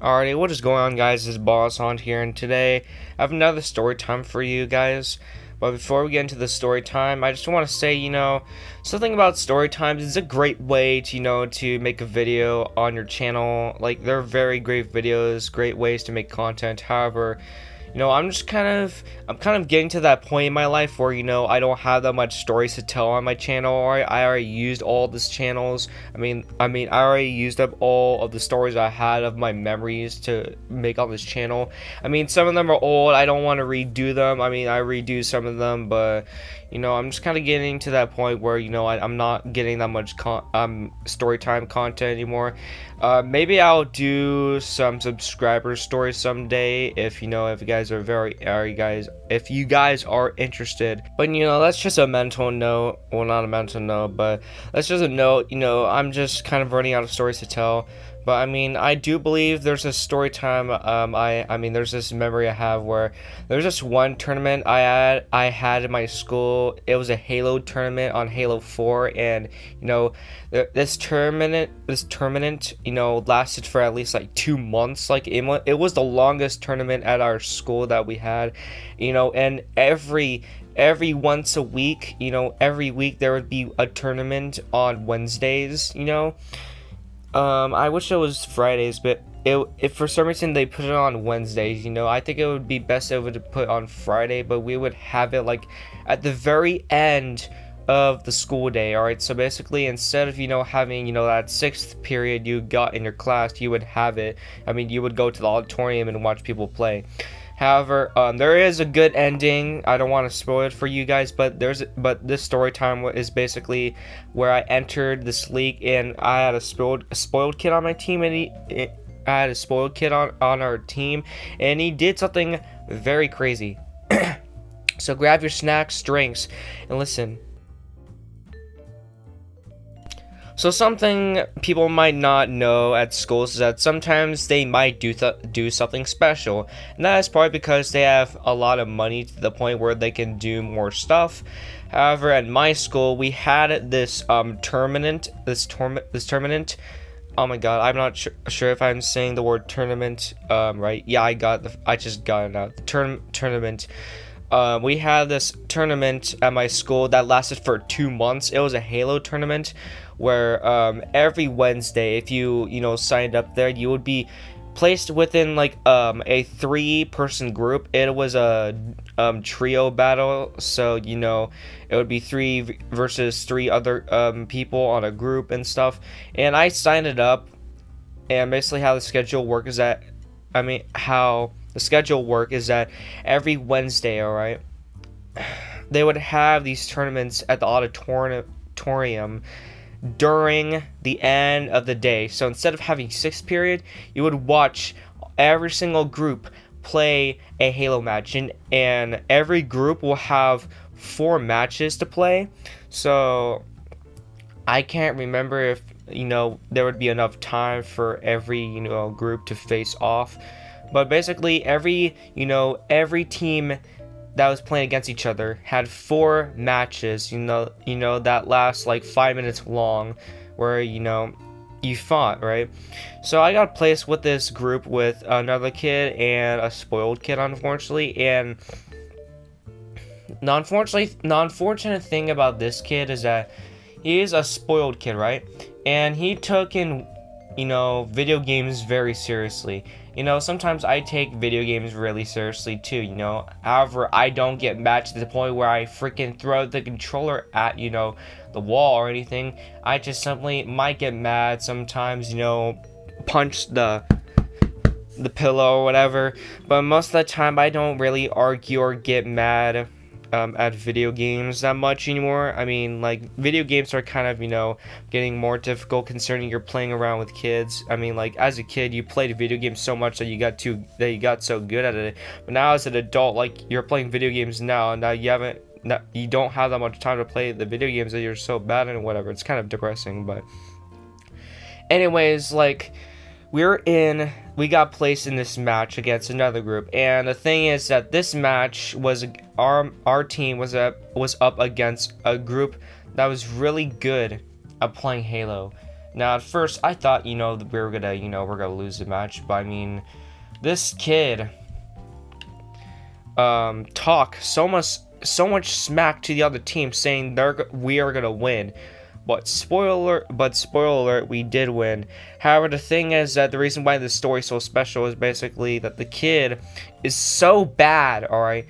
Alrighty, what is going on, guys? This is Boss on here, and today I have another story time for you guys. But before we get into the story time, I just want to say, something about story times. It's a great way to, to make a video on your channel. Like, they're very great videos, great ways to make content. However, I'm kind of getting to that point in my life where, I don't have that much stories to tell on my channel. Or I already used all these channels. I already used up all of the stories I had of my memories to make on this channel. Some of them are old. I don't want to redo them. I redo some of them, but, I'm just kind of getting to that point where, I'm not getting that much story time content anymore. Maybe I'll do some subscriber stories someday if you guys if you guys are interested. But that's just a mental note. Well, not a mental note, but that's just a note. I'm just kind of running out of stories to tell. But I do believe there's a story time. There's this memory I have where there's this one tournament I had in my school. It was a Halo tournament on Halo 4, and this tournament lasted for at least like 2 months. Like it was the longest tournament at our school that we had. And every once a week, every week there would be a tournament on Wednesdays. I wish it was Fridays, but if for some reason they put it on Wednesdays, I think it would be best if it would put on Friday, but we would have it like at the very end of the school day. Alright, so basically instead of having that sixth period you got in your class, you would have it, you would go to the auditorium and watch people play. However, there is a good ending. I don't want to spoil it for you guys, but this story time is basically where I entered this league and I had a spoiled kid on my team, and I had a spoiled kid on our team, and he did something very crazy. So grab your snacks, drinks, and listen. So something people might not know at schools is that sometimes they might do something special, and that is probably because they have a lot of money to the point where they can do more stuff. However, at my school we had this tournament. Oh my god, I'm not sure if I'm saying the word tournament right. Yeah, I just got it out. The tournament. We had this tournament at my school that lasted for 2 months. It was a Halo tournament where every Wednesday, if you signed up there, you would be placed within like a 3-person group. It was a trio battle, so it would be 3 versus 3 other people on a group and stuff. And I signed it up, and basically how the schedule work is that every Wednesday, alright, they would have these tournaments at the auditorium during the end of the day. So instead of having 6th period, you would watch every single group play a Halo match, and every group will have 4 matches to play. So I can't remember if there would be enough time for every group to face off. But basically every team that was playing against each other had 4 matches, that last like 5 minutes long, where you fought, right? So I got placed with this group with another kid and a spoiled kid, unfortunately. And the unfortunate thing about this kid is that he is a spoiled kid, right? And he took in video games very seriously. Sometimes I take video games really seriously too, However, I don't get mad to the point where I freaking throw the controller at, the wall or anything. I just simply might get mad sometimes, punch the pillow or whatever. But most of the time, I don't really argue or get mad at video games that much anymore. Like, video games are kind of getting more difficult concerning you're playing around with kids. Like, as a kid you played video games so much that you got so good at it, but now as an adult, like, you're playing video games now, and now you don't have that much time to play the video games that you're so bad at and whatever. It's kind of depressing. But anyways, like, we got placed in this match against another group, and the thing is that this match was our team was up against a group that was really good at playing Halo. Now, at first, I thought, you know, we were gonna, you know, we're gonna lose the match, but I mean, this kid, talk so much smack to the other team, saying we are gonna win. But spoiler alert, we did win. However, the thing is that the reason why this story is so special is basically that the kid is so bad, alright?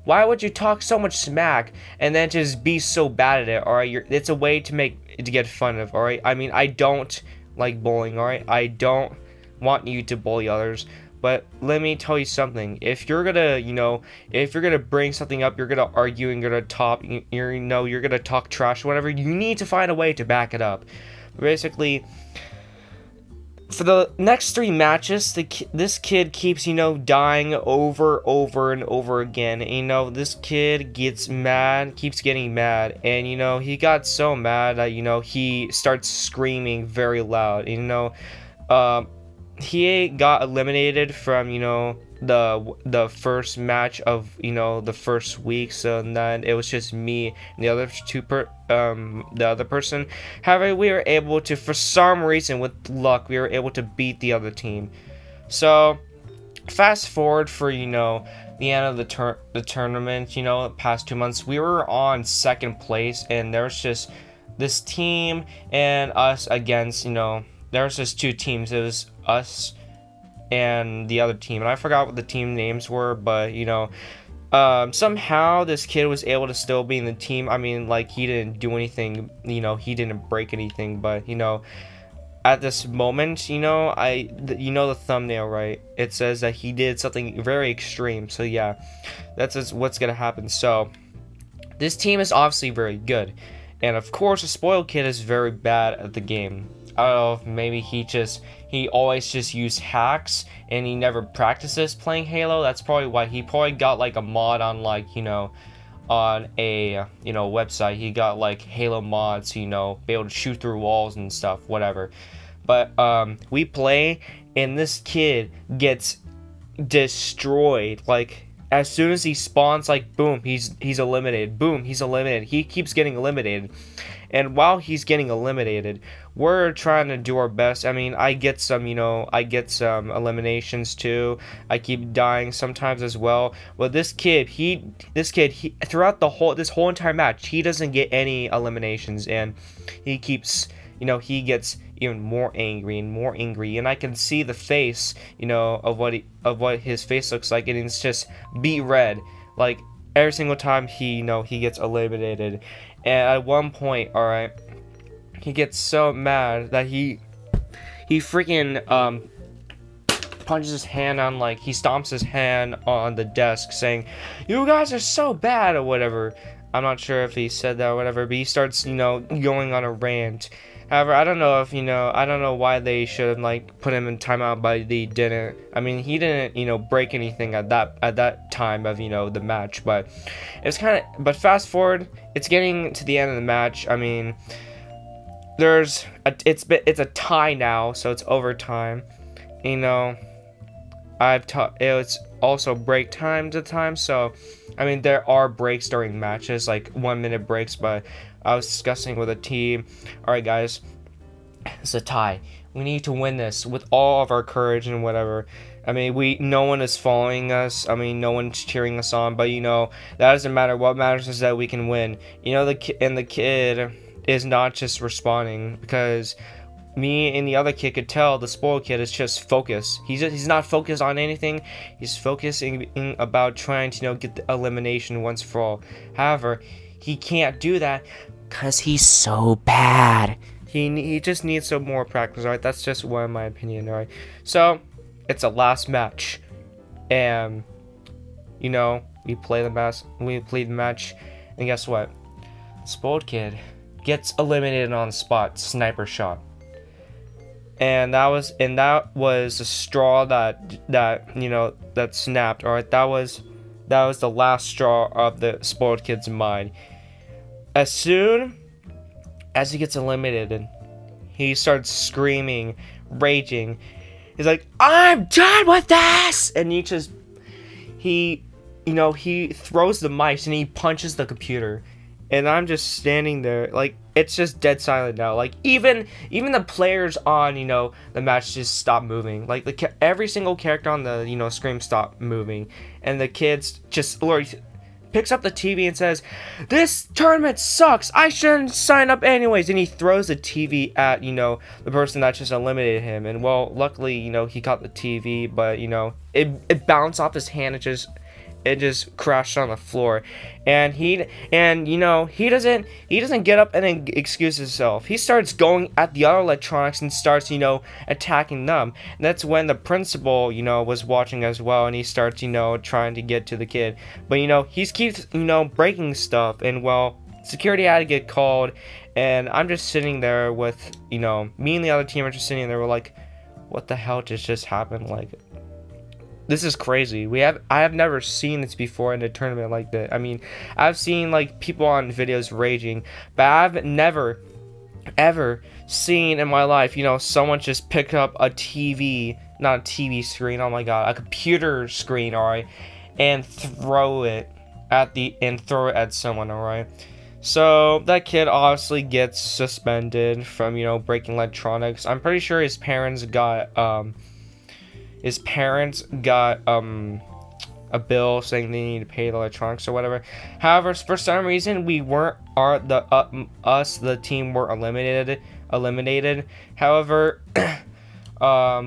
Why would you talk so much smack and then just be so bad at it, alright? It's a way to get fun of, alright? I mean, I don't like bullying, alright? I don't want you to bully others. But let me tell you something. If you're gonna, you know, if you're gonna bring something up, you're gonna argue and you're gonna talk trash, whatever. You need to find a way to back it up. Basically, for the next 3 matches, this kid keeps, you know, dying over and over again. And, you know, this kid gets mad, keeps getting mad, and you know, he got so mad that, you know, he starts screaming very loud. You know, he got eliminated from, you know, the first match of, you know, the first week, so then it was just me and the other person. However, we were able to, for some reason, with luck, we were able to beat the other team. So fast forward for, you know, the end of the tournament, you know, the past 2 months, we were on 2nd place, and there was just this team and us against, you know, there was just 2 teams. It was us and the other team, and I forgot what the team names were, but you know, somehow this kid was able to still be in the team. I mean, like, he didn't do anything, you know, he didn't break anything, but you know, at this moment, you know, you know the thumbnail, right? It says that he did something very extreme. So yeah, that's just what's gonna happen. So this team is obviously very good, and of course the spoiled kid is very bad at the game. I don't know if maybe he always just used hacks and he never practices playing Halo. That's probably why. He probably got like a mod on, like, you know, on a, you know, website. He got like Halo mods, you know, be able to shoot through walls and stuff, whatever. But we play and this kid gets destroyed. Like, as soon as he spawns, like, boom, he's eliminated. Boom, he's eliminated. He keeps getting eliminated. And while he's getting eliminated, we're trying to do our best. I mean, I get some, you know, eliminations too. I keep dying sometimes as well. But this kid, he throughout this whole entire match, he doesn't get any eliminations, and he keeps, you know, he gets even more angry and more angry, and I can see the face, you know, of what his face looks like, and it's just beet red, like every single time he gets eliminated. And at one point, alright, he gets so mad that he freaking punches his hand on, like, he stomps his hand on the desk saying, "You guys are so bad," or whatever. I'm not sure if he said that or whatever, but he starts, you know, going on a rant. However, I don't know if, you know, I don't know why they should have, like, put him in timeout, but they didn't. I mean, he didn't, you know, break anything at that time of, you know, the match, but it's kind of, but fast forward, it's getting to the end of the match. I mean, it's a tie now, so it's overtime. You know, it's also break time to time, so I mean, there are breaks during matches, like 1-minute breaks, but I was discussing with a team, alright guys, it's a tie. We need to win this with all of our courage and whatever. I mean, no one is following us. I mean, no one's cheering us on, but you know, that doesn't matter. What matters is that we can win. You know, the kid is not just responding, because me and the other kid could tell the spoiled kid is just focused. He's not focused on anything. He's focusing about trying to, you know, get the elimination once for all. However, he can't do that because he's so bad. He just needs some more practice, alright? That's just one of my opinion, alright? So, it's a last match. And, you know, we play the match, and guess what? Spoiled kid gets eliminated on the spot, sniper shot. And that was the straw that you know, that snapped, alright? That was the last straw of the spoiled kid's mind. As soon as he gets eliminated, he starts screaming, raging. He's like, "I'm done with this!" And he throws the mic and he punches the computer. And I'm just standing there, like, it's just dead silent now. Like even the players on, you know, the match just stop moving. Like every single character on the, you know, screen stopped moving, and the kids just picks up the TV and says, "This tournament sucks. I shouldn't sign up anyways." And he throws the TV at, you know, the person that just eliminated him. And well, luckily, you know, he caught the TV, but you know, it bounced off his hand. It just crashed on the floor, and you know, he doesn't get up and then excuse himself. He starts going at the other electronics and starts, you know, attacking them. And that's when the principal, you know, was watching as well, and he starts, you know, trying to get to the kid, but you know, he keeps, you know, breaking stuff. And well, security had to get called, and I'm just sitting there with, you know, me and the other team are just sitting there. We're like, what the hell just happened? Like, this is crazy. I have never seen this before in a tournament like that. I mean, I've seen like people on videos raging, but I've never ever seen in my life, you know, someone just pick up a TV, not a TV screen, oh my god, a computer screen, alright, and throw it at someone, alright. So that kid obviously gets suspended from, you know, breaking electronics. I'm pretty sure his parents got a bill saying they need to pay the electronics or whatever. However, for some reason, the team were eliminated. However,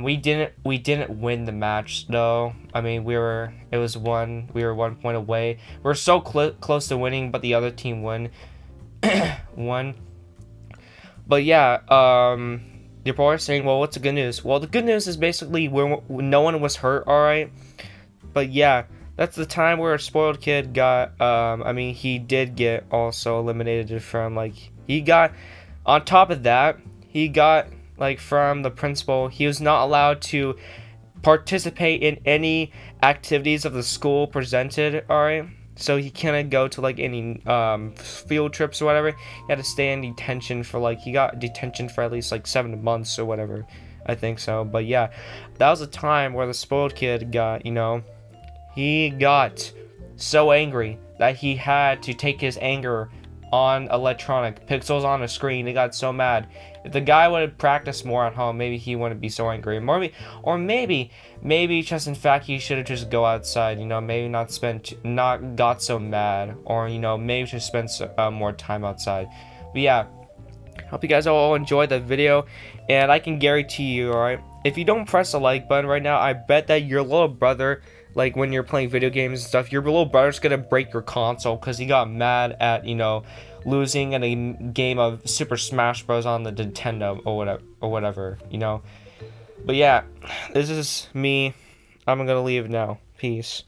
we didn't win the match though. I mean, we were 1 point away. We were so close to winning, but the other team won. But yeah, you're probably saying, well, what's the good news? Well, the good news is basically no one was hurt, alright? But yeah, that's the time where a spoiled kid got, I mean, he did get also eliminated from, like, on top of that, he got, like, from the principal, he was not allowed to participate in any activities of the school presented, alright? So he couldn't go to like any field trips or whatever. He had to stay in detention for like, he got detention for at least like 7 months or whatever. I think so. But yeah, that was a time where the spoiled kid got, you know, he got so angry that he had to take his anger on electronic pixels on a screen. He got so mad. If the guy would have practiced more at home, maybe he wouldn't be so angry. Maybe just in fact he should have just go outside. You know, maybe not got so mad, or you know, maybe just spend more time outside. But yeah, hope you guys all enjoyed the video, and I can guarantee you, alright, if you don't press the like button right now, I bet that your little brother, like when you're playing video games and stuff, your little brother's gonna break your console because he got mad at, you know, losing in a game of Super Smash Bros. On the Nintendo or whatever, you know. But yeah, this is me. I'm gonna leave now. Peace.